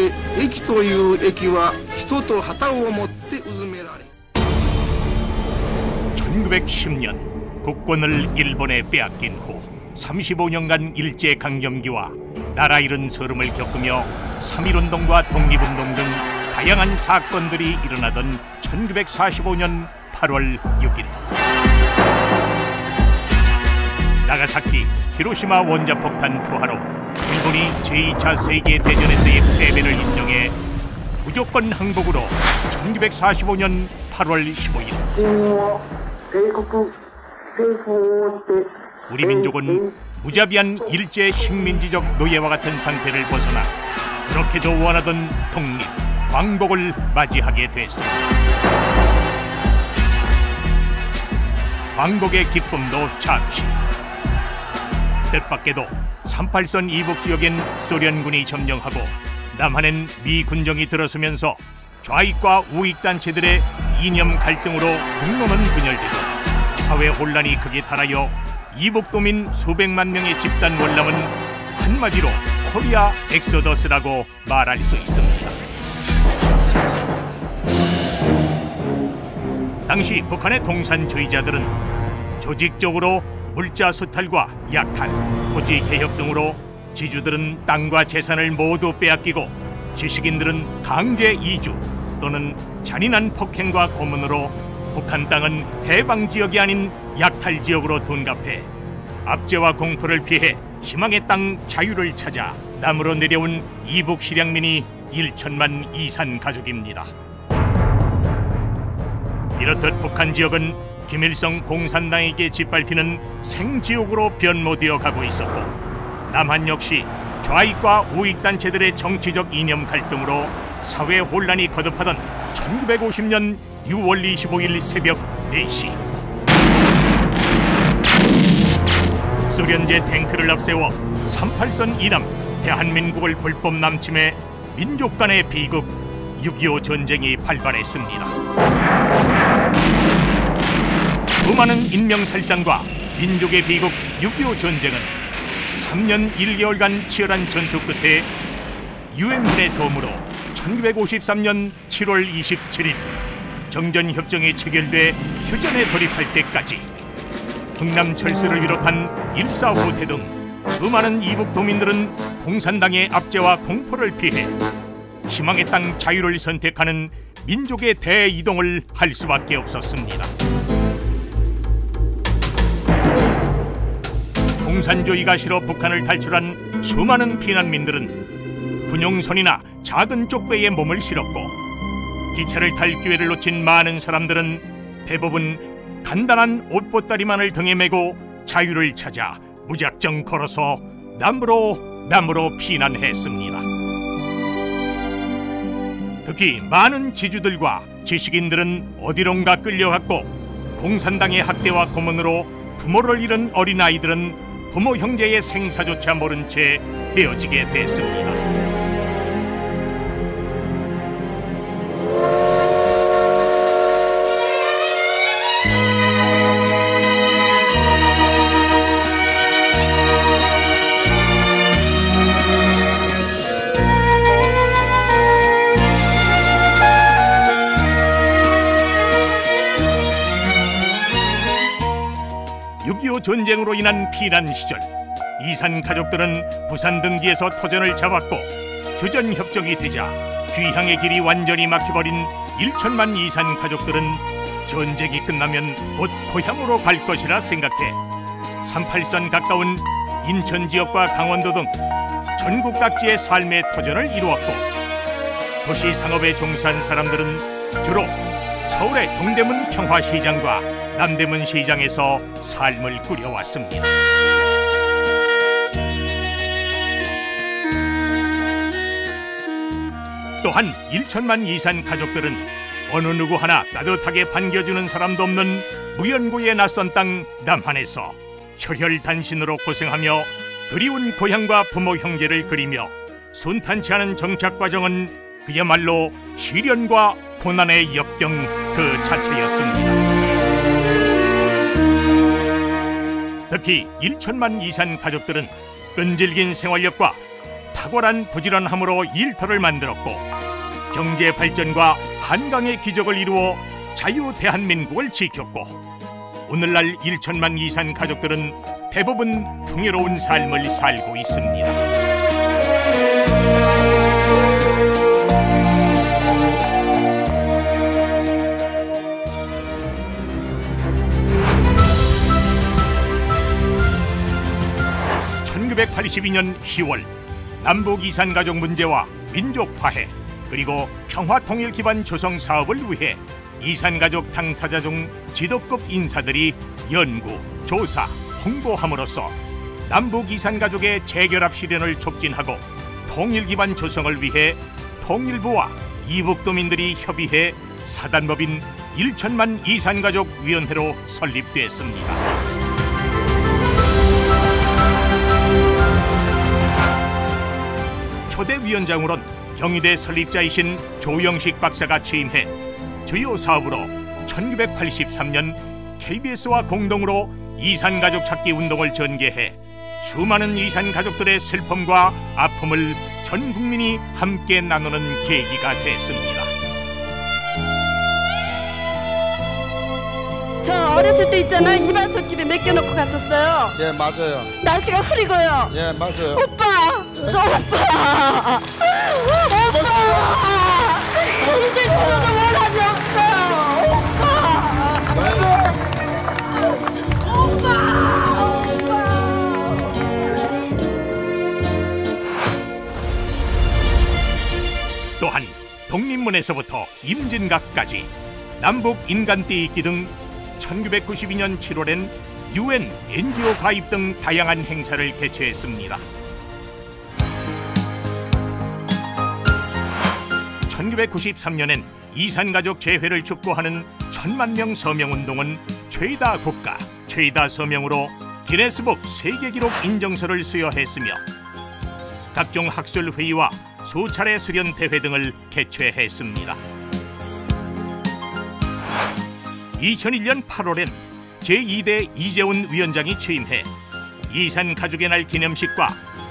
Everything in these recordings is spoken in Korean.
て駅という駅は人と旗を持ってうずめられ 1910년 국권을 일본에 빼앗긴 후 35년간 일제강점기와 나라 잃은 서름을 겪으며 3.1운동과 독립운동 등 다양한 사건들이 일어나던 1945년 8월 6일 나가사키, 히로시마 원자폭탄 투하로 일본이 제2차 세계대전에서의 패배를 인정해 무조건 항복으로 1945년 8월 15일 우리 민족은 무자비한 일제 식민지적 노예와 같은 상태를 벗어나 그렇게도 원하던 독립, 광복을 맞이하게 됐습니다. 광복의 기쁨도 잠시 뜻밖에도 38선 이북 지역엔 소련군이 점령하고 남한엔 미 군정이 들어서면서 좌익과 우익 단체들의 이념 갈등으로 국론은 분열되고 사회 혼란이 극에 달하여 이북도민 수백만 명의 집단 월남은 한마디로 코리아 엑소더스라고 말할 수 있습니다. 당시 북한의 공산주의자들은 조직적으로 물자 수탈과 약탈, 토지 개혁 등으로 지주들은 땅과 재산을 모두 빼앗기고 지식인들은 강제 이주 또는 잔인한 폭행과 고문으로 북한 땅은 해방지역이 아닌 약탈지역으로 둔갑해 압제와 공포를 피해 희망의 땅 자유를 찾아 남으로 내려온 이북 실향민이 1천만 이산 가족입니다. 이렇듯 북한 지역은 김일성 공산당에게 짓밟히는 생지옥으로 변모되어 가고 있었고 남한 역시 좌익과 우익 단체들의 정치적 이념 갈등으로 사회 혼란이 거듭하던 1950년 6월 25일 새벽 4시 소련제 탱크를 앞세워 38선 이남 대한민국을 불법 남침해 민족 간의 비극 6.25 전쟁이 발발했습니다. 수많은 인명살상과 민족의 비극 6.25 전쟁은 3년 1개월간 치열한 전투 끝에 유엔군의 도움으로 1953년 7월 27일 정전협정이 체결돼 휴전에 돌입할 때까지 흥남 철수를 비롯한 1.4 후퇴 등 수많은 이북도민들은 공산당의 압제와 공포를 피해 희망의 땅 자유를 선택하는 민족의 대이동을 할 수밖에 없었습니다. 공산주의가 싫어 북한을 탈출한 수많은 피난민들은 군용선이나 작은 쪽배에 몸을 실었고 기차를 탈 기회를 놓친 많은 사람들은 대부분 간단한 옷보따리만을 등에 메고 자유를 찾아 무작정 걸어서 남으로 피난했습니다. 특히 많은 지주들과 지식인들은 어디론가 끌려갔고 공산당의 학대와 고문으로 부모를 잃은 어린아이들은 부모 형제의 생사조차 모른 채 헤어지게 됐습니다. 전쟁으로 인한 피난 시절 이산 가족들은 부산 등지에서 터전을 잡았고 휴전협정이 되자 귀향의 길이 완전히 막혀버린 1천만 이산 가족들은 전쟁이 끝나면 곧 고향으로 갈 것이라 생각해 38선 가까운 인천 지역과 강원도 등 전국 각지의 삶의 터전을 이루었고 도시 상업에 종사한 사람들은 주로 서울의 동대문 평화시장과 남대문 시장에서 삶을 꾸려왔습니다. 또한 1천만 이산 가족들은 어느 누구 하나 따뜻하게 반겨주는 사람도 없는 무연고의 낯선 땅 남한에서 혈혈단신으로 고생하며 그리운 고향과 부모 형제를 그리며 순탄치 않은 정착 과정은 그야말로 시련과 고난의 역경 그 자체였습니다. 특히 1천만 이산 가족들은 끈질긴 생활력과 탁월한 부지런함으로 일터를 만들었고 경제 발전과 한강의 기적을 이루어 자유 대한민국을 지켰고 오늘날 1천만 이산 가족들은 대부분 풍요로운 삶을 살고 있습니다. (1982년 10월) 남북 이산 가족 문제와 민족 화해 그리고 평화 통일 기반 조성 사업을 위해 이산 가족 당사자 중 지도급 인사들이 연구, 조사, 홍보함으로써 남북 이산 가족의 재결합 실현을 촉진하고 통일 기반 조성을 위해 통일부와 이북도민들이 협의해 사단법인 1천만 이산 가족 위원회로 설립됐습니다. 초대 위원장으론 경희대 설립자이신 조영식 박사가 취임해 주요 사업으로 1983년 KBS와 공동으로 이산가족 찾기 운동을 전개해 수많은 이산가족들의 슬픔과 아픔을 전 국민이 함께 나누는 계기가 됐습니다. 저 어렸을 때 있잖아, 이발소집에 맡겨놓고 갔었어요. 예, 맞아요. 날씨가 흐리고요. 예, 맞아요. 오빠! 오빠! 이제 죽어도 원한이 없어요. 오빠! 또한 독립문에서부터 임진각까지 남북 인간띠 있기 등 1992년 7월엔 UN, NGO 가입 등 다양한 행사를 개최했습니다. 1993년엔 이산가족 재회를 촉구하는 1000만명 서명운동은 최다 국가, 최다 서명으로 기네스북 세계기록 인정서를 수여했으며 각종 학술회의와 수차례 수련대회 등을 개최했습니다. 2001년 8월엔 제2대 이재훈 위원장이 취임해 이산가족의 날 기념식과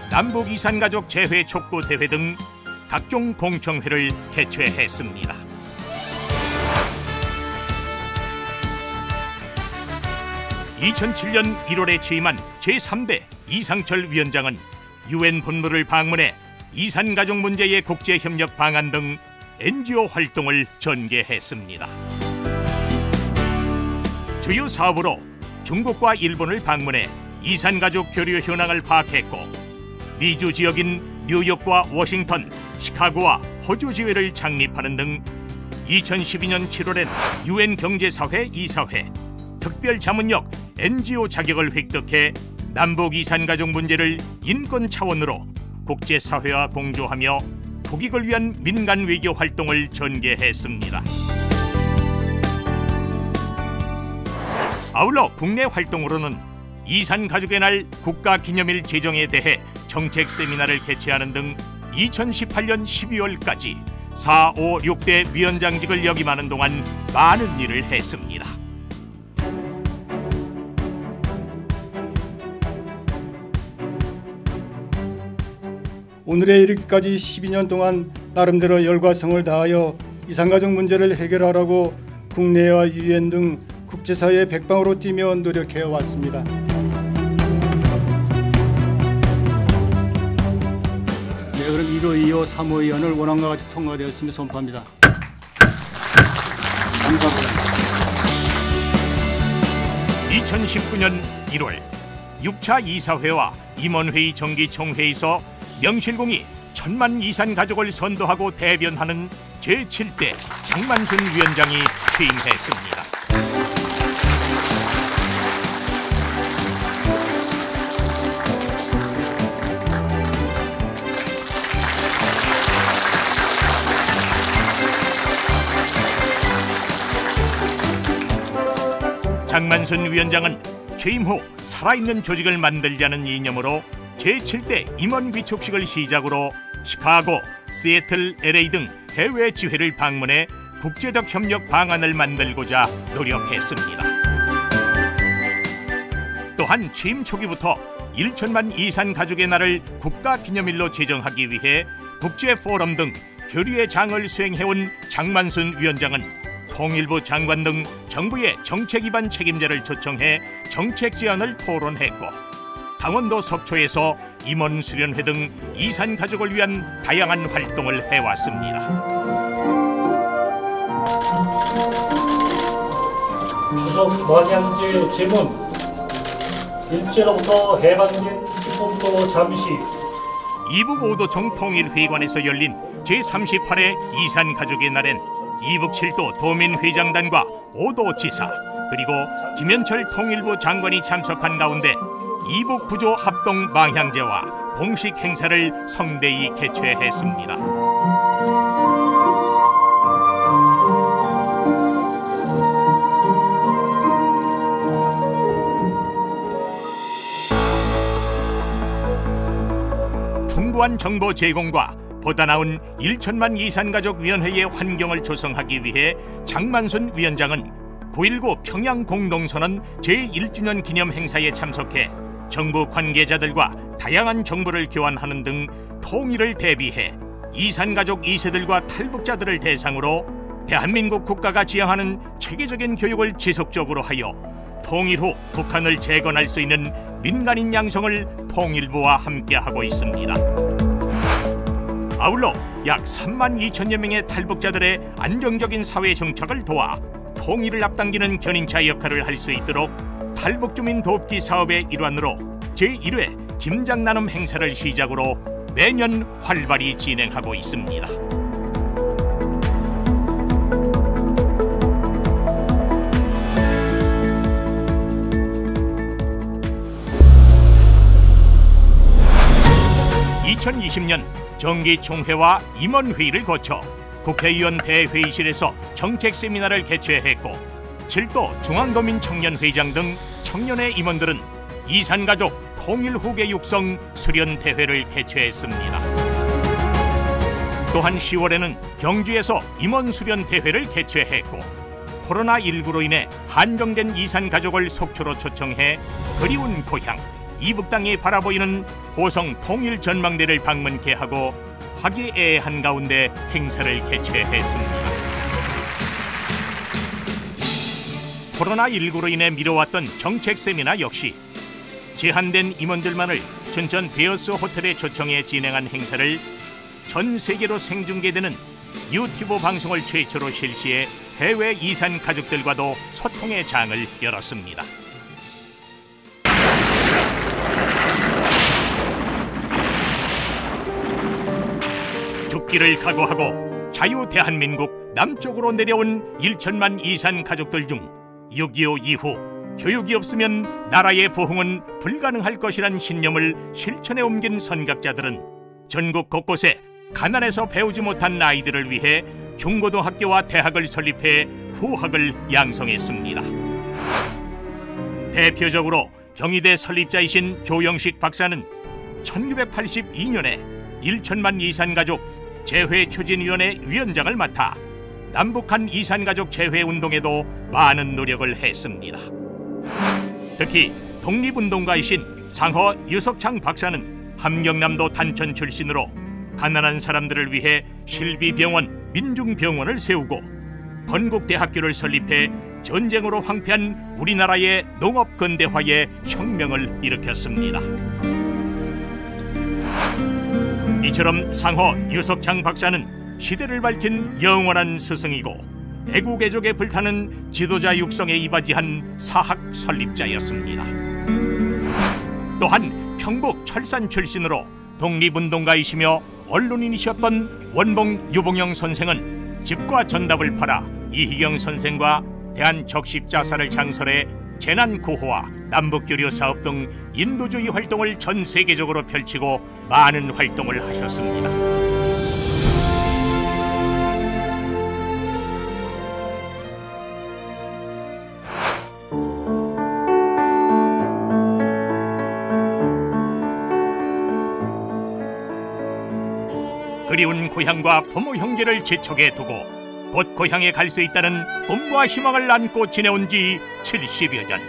남북 이산가족 재회 촉구 대회 등 각종 공청회를 개최했습니다. (2007년 1월에) 취임한 제3대 이상철 위원장은 UN 본부를 방문해 이산가족 문제의 국제협력 방안 등 NGO 활동을 전개했습니다. 주요 사업으로 중국과 일본을 방문해 이산가족 교류 현황을 파악했고 미주 지역인 뉴욕과 워싱턴, 시카고와 호주 지회를 창립하는 등 2012년 7월엔 UN 경제사회 이사회, 특별자문역 NGO 자격을 획득해 남북 이산가족 문제를 인권 차원으로 국제사회와 공조하며 국익을 위한 민간 외교 활동을 전개했습니다. 아울러 국내 활동으로는 이산가족의 날 국가기념일 제정에 대해 정책 세미나를 개최하는 등 2018년 12월까지 4, 5, 6대 위원장직을 역임하는 동안 많은 일을 했습니다. 오늘에 이르기까지 12년 동안 나름대로 열과 성을 다하여 이산가족 문제를 해결하라고 국내와 UN 등 국제사회의 백방으로 뛰며 노력해 왔습니다. 네, 그럼 1호, 2호, 3호 의원을 원안과 같이 통과되었으며 선포합니다. 감사합니다. 2019년 1월 6차 이사회와 임원회의 정기총회에서 명실공히 1000만 이산 가족을 선도하고 대변하는 제7대 장만순 위원장이 취임했습니다. 장만순 위원장은 취임 후 살아있는 조직을 만들자는 이념으로 제7대 임원 귀촉식을 시작으로 시카고, 시애틀, LA 등 해외 지회를 방문해 국제적 협력 방안을 만들고자 노력했습니다. 또한 취임 초기부터 1천만 이산 가족의 날을 국가기념일로 제정하기 위해 국제포럼 등 교류의 장을 수행해온 장만순 위원장은 통일부 장관 등 정부의 정책 위반 책임자를 초청해 정책 제안을 토론했고, 강원도 속초에서 임원 수련회 등 이산 가족을 위한 다양한 활동을 해왔습니다. 추석 만향제 제문, 일제로부터 해방된 기쁨도 잠시. 이북 오도청 통일회관에서 열린 제38회 이산 가족의 날엔 이북 7도 도민회장단과 오도지사 그리고 김현철 통일부 장관이 참석한 가운데 이북 구조 합동 망향제와 공식 행사를 성대히 개최했습니다. 풍부한 정보 제공과 보다 나은 1천만 이산가족위원회의 환경을 조성하기 위해 장만순 위원장은 9.19 평양 공동선언 제1주년 기념 행사에 참석해 정부 관계자들과 다양한 정보를 교환하는 등 통일을 대비해 이산가족 2세들과 탈북자들을 대상으로 대한민국 국가가 지향하는 체계적인 교육을 지속적으로 하여 통일 후 북한을 재건할 수 있는 민간인 양성을 통일부와 함께하고 있습니다. 아울러 약 3만 2천여 명의 탈북자들의 안정적인 사회 정착을 도와 통일을 앞당기는 견인차 역할을 할 수 있도록 탈북주민 돕기 사업의 일환으로 제1회 김장 나눔 행사를 시작으로 매년 활발히 진행하고 있습니다. (2020년) 정기총회와 임원회의를 거쳐 국회의원 대회의실에서 정책 세미나를 개최했고, 7도 중앙도민청년회장 등 청년회 임원들은 이산가족 통일 후계 육성 수련 대회를 개최했습니다. 또한 10월에는 경주에서 임원 수련 대회를 개최했고, 코로나19로 인해 한정된 이산가족을 속초로 초청해 그리운 고향 이북 땅이 바라보이는 고성 통일 전망대를 방문케 하고 화기애애한 가운데 행사를 개최했습니다. 코로나19로 인해 미뤄왔던 정책 세미나 역시 제한된 임원들만을 춘천 베어스 호텔에 초청해 진행한 행사를 전 세계로 생중계되는 유튜브 방송을 최초로 실시해 해외 이산 가족들과도 소통의 장을 열었습니다. 죽기를 각오하고 자유 대한민국 남쪽으로 내려온 1천만 이산 가족들 중 6.25 이후 교육이 없으면 나라의 부흥은 불가능할 것이란 신념을 실천에 옮긴 선각자들은 전국 곳곳에 가난해서 배우지 못한 아이들을 위해 중고등학교와 대학을 설립해 후학을 양성했습니다. 대표적으로 경희대 설립자이신 조영식 박사는 1982년에 1천만 이산가족 재회추진위원회 위원장을 맡아 남북한 이산가족 재회운동에도 많은 노력을 했습니다. 특히 독립운동가이신 상허 유석창 박사는 함경남도 단천 출신으로 가난한 사람들을 위해 실비병원, 민중병원을 세우고 건국대학교를 설립해 전쟁으로 황폐한 우리나라의 농업근대화에 혁명을 일으켰습니다. 이처럼 상허 유석창 박사는 시대를 밝힌 영원한 스승이고 애국애족에 불타는 지도자 육성에 이바지한 사학 설립자였습니다. 또한 평북 철산 출신으로 독립운동가이시며 언론인이셨던 원봉 유봉영 선생은 집과 전답을 팔아 이희경 선생과 대한적십자사를 창설해 재난구호와 남북교류 사업 등 인도주의 활동을 전 세계적으로 펼치고 많은 활동을 하셨습니다. 그리운 고향과 부모 형제를 지척에 두고 곧 고향에 갈 수 있다는 꿈과 희망을 안고 지내온 지 70여 년.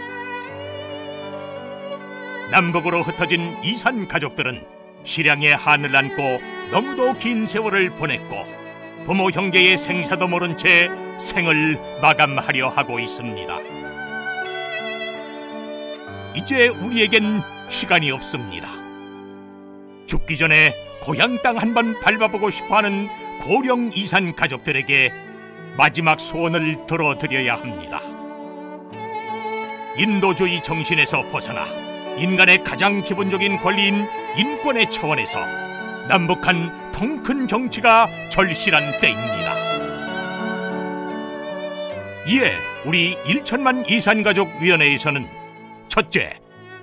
남북으로 흩어진 이산 가족들은 실향의 한을 안고 너무도 긴 세월을 보냈고 부모 형제의 생사도 모른 채 생을 마감하려 하고 있습니다. 이제 우리에겐 시간이 없습니다. 죽기 전에 고향 땅 한번 밟아보고 싶어하는 고령 이산 가족들에게 마지막 소원을 들어드려야 합니다. 인도주의 정신에서 벗어나 인간의 가장 기본적인 권리인 인권의 차원에서 남북한 통큰 정치가 절실한 때입니다. 이에 우리 1천만 이산가족위원회에서는 첫째,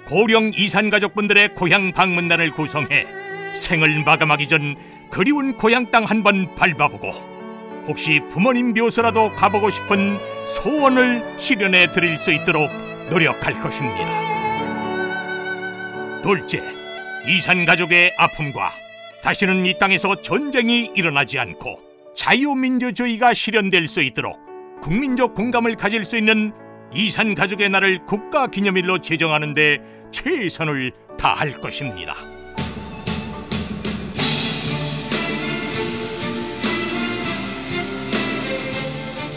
고령 이산가족분들의 고향 방문단을 구성해 생을 마감하기 전 그리운 고향 땅 한번 밟아보고 혹시 부모님 묘소라도 가보고 싶은 소원을 실현해 드릴 수 있도록 노력할 것입니다. 둘째, 이산가족의 아픔과 다시는 이 땅에서 전쟁이 일어나지 않고 자유민주주의가 실현될 수 있도록 국민적 공감을 가질 수 있는 이산가족의 날을 국가기념일로 제정하는 데 최선을 다할 것입니다.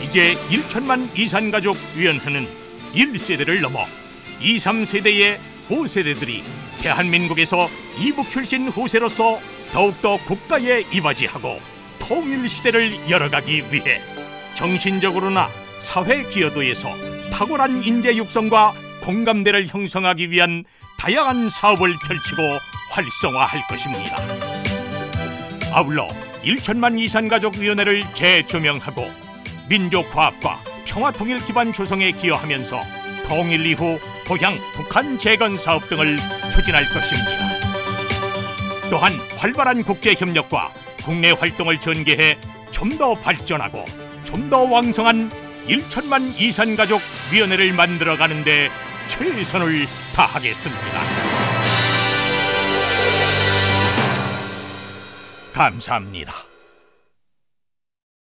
이제 1천만 이산가족위원회는 1세대를 넘어 2, 3세대의 후세대들이 대한민국에서 이북 출신 후세로서 더욱더 국가에 이바지하고 통일시대를 열어가기 위해 정신적으로나 사회 기여도에서 탁월한 인재 육성과 공감대를 형성하기 위한 다양한 사업을 펼치고 활성화할 것입니다. 아울러 1천만 이산가족위원회를 재조명하고 민족화합과 평화통일 기반 조성에 기여하면서 통일 이후 고향 북한 재건 사업 등을 추진할 것입니다. 또한 활발한 국제협력과 국내 활동을 전개해 좀 더 발전하고 좀 더 왕성한 1천만 이산가족위원회를 만들어가는 데 최선을 다하겠습니다. 감사합니다.